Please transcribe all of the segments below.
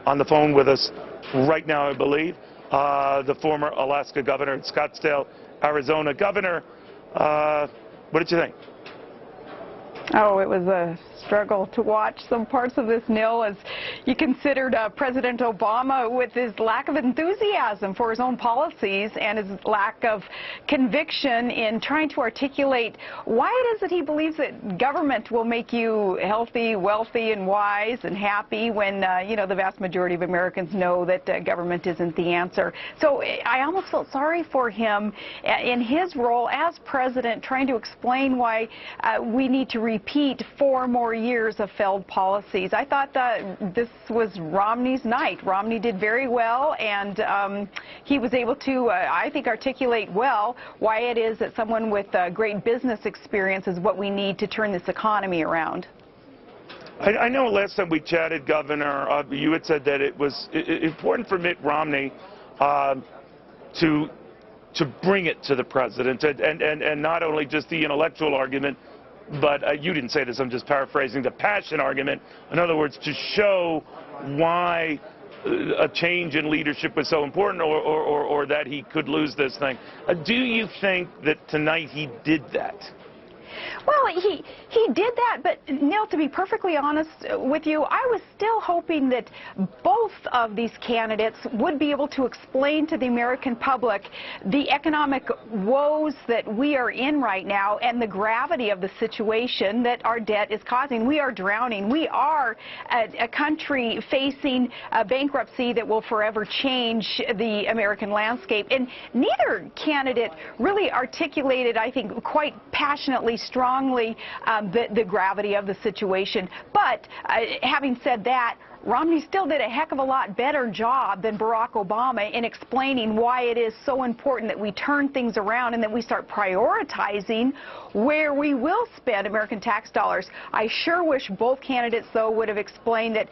on the phone with us right now, I believe, the former Alaska governor in Scottsdale, Arizona. Governor, what did you think? Oh, it was a struggle to watch some parts of this, Neil, as you considered President Obama with his lack of enthusiasm for his own policies and his lack of conviction in trying to articulate why it is that he believes that government will make you healthy, wealthy, and wise and happy when, you know, the vast majority of Americans know that government isn't the answer. So I almost felt sorry for him in his role as president, trying to explain why we need to repeat 4 more years of failed policies. I thought that this was Romney's night. Romney did very well, and he was able to, I think, articulate well why it is that someone with great business experience is what we need to turn this economy around. I know last time we chatted, Governor, you had said that it was important for Mitt Romney to bring it to the president, and not only just the intellectual argument, but you didn't say this, I'm just paraphrasing, the passion argument. In other words, to show why a change in leadership was so important, or that he could lose this thing. Do you think that tonight he did that? Well, he did that, but Neil, to be perfectly honest with you, I was still hoping that both of these candidates would be able to explain to the American public the economic woes that we are in right now and the gravity of the situation that our debt is causing. We are drowning. We are a country facing a bankruptcy that will forever change the American landscape. And neither candidate really articulated, I think, quite passionately, strongly, the gravity of the situation. But having said that, Romney still did a heck of a lot better job than Barack Obama in explaining why it is so important that we turn things around and that we start prioritizing where we will spend American tax dollars. I sure wish both candidates, though, would have explained that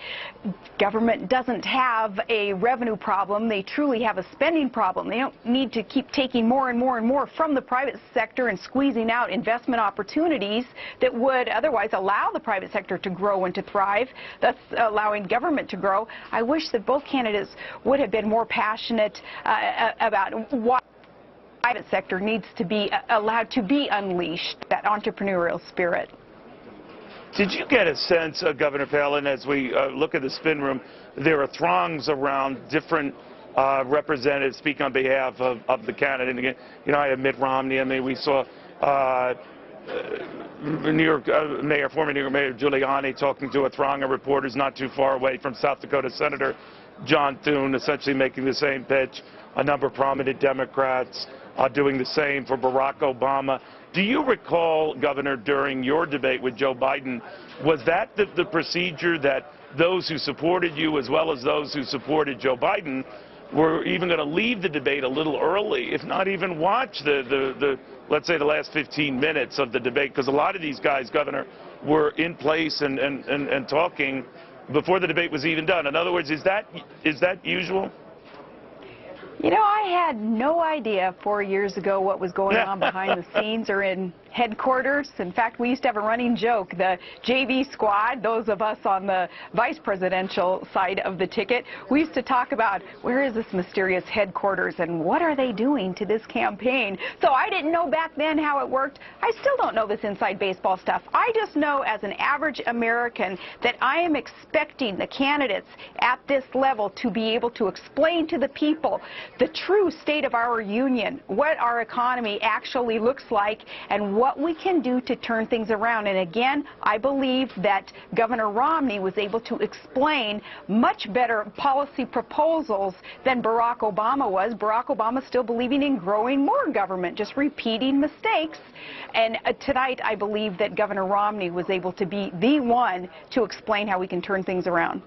government doesn't have a revenue problem. They truly have a spending problem. They don't need to keep taking more and more and more from the private sector and squeezing out investment opportunities that would otherwise allow the private sector to grow and to thrive, thus allowing government to grow. I wish that both candidates would have been more passionate about why the private sector needs to be allowed to be unleashed, that entrepreneurial spirit. Did you get a sense, Governor Palin, as we look at the spin room, there are throngs around different representatives speak on behalf of the candidate? Again, you know, I have Mitt Romney. I mean, we saw former New York Mayor Giuliani talking to a throng of reporters not too far away from South Dakota Senator John Thune, essentially making the same pitch. A number of prominent Democrats are doing the same for Barack Obama. Do you recall, Governor, during your debate with Joe Biden, was that the procedure that those who supported you as well as those who supported Joe Biden were even going to leave the debate a little early, if not even watch let's say, the last 15 minutes of the debate? Because a lot of these guys, Governor, were in place and talking before the debate was even done. In other words, is that usual? You know, I had no idea 4 years ago what was going on behind the scenes or in headquarters. In fact, we used to have a running joke. The JV squad, those of us on the vice presidential side of the ticket, we used to talk about where is this mysterious headquarters and what are they doing to this campaign. So I didn't know back then how it worked. I still don't know this inside baseball stuff. I just know as an average American that I am expecting the candidates at this level to be able to explain to the people the true state of our union, what our economy actually looks like, and what we can do to turn things around. And again, I believe that Governor Romney was able to explain much better policy proposals than Barack Obama was. Barack Obama still believing in growing more government, just repeating mistakes. And tonight, I believe that Governor Romney was able to be the one to explain how we can turn things around.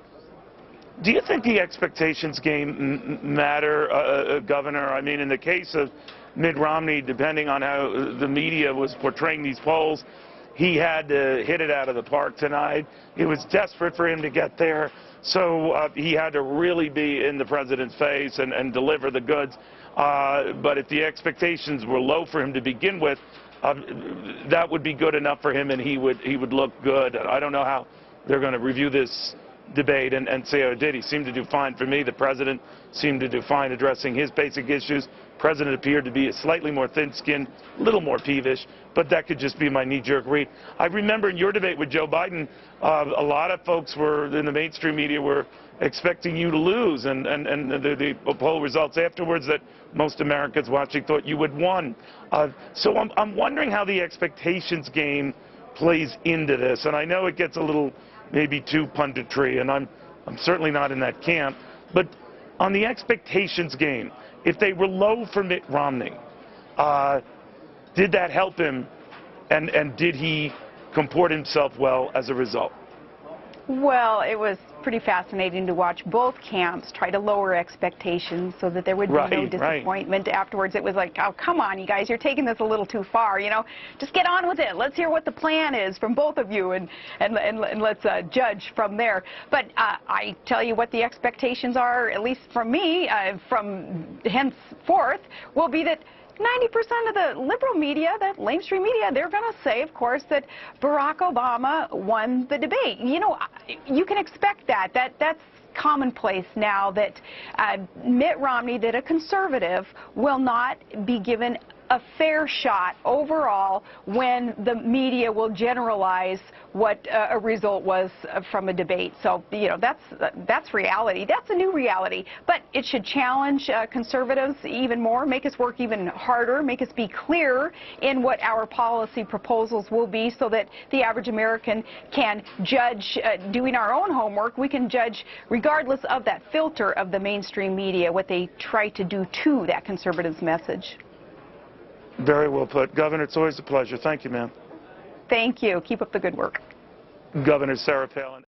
Do you think the expectations game matter, Governor? I mean, in the case of Mitt Romney, depending on how the media was portraying these polls, he had to hit it out of the park tonight. It was desperate for him to get there, so he had to really be in the president's face and deliver the goods. But if the expectations were low for him to begin with, that would be good enough for him, and he would look good. I don't know how they're going to review this debate and see how it did. He seemed to do fine for me. The president seemed to do fine addressing his basic issues. President appeared to be slightly more thin-skinned, a little more peevish, but that could just be my knee-jerk read. I remember in your debate with Joe Biden, a lot of folks were in the mainstream media were expecting you to lose, and the poll results afterwards that most Americans watching thought you would won. So I'm wondering how the expectations game plays into this, and I know it gets a little maybe too punditry, and I'm certainly not in that camp, but on the expectations game, if they were low for Mitt Romney, did that help him, and did he comport himself well as a result? Well, it was pretty fascinating to watch both camps try to lower expectations so that there would be no disappointment afterwards. It was like, oh, come on, you guys, you're taking this a little too far, you know. Just get on with it. Let's hear what the plan is from both of you, and let's judge from there. But I tell you what the expectations are, at least from me, from henceforth, will be that 90% of the liberal media, the mainstream media, they're going to say, of course, that Barack Obama won the debate. You know, you can expect that. That's commonplace now, that Mitt Romney, that a conservative, will not be given a fair shot overall when the media will generalize what a result was from a debate. So, you know, that's reality. That's a new reality. But it should challenge conservatives even more, make us work even harder, make us be clear in what our policy proposals will be, so that the average American can judge, doing our own homework, we can judge regardless of that filter of the mainstream media, what they try to do to that conservative's message. Very well put. Governor, it's always a pleasure. Thank you, ma'am. Thank you. Keep up the good work. Governor Sarah Palin.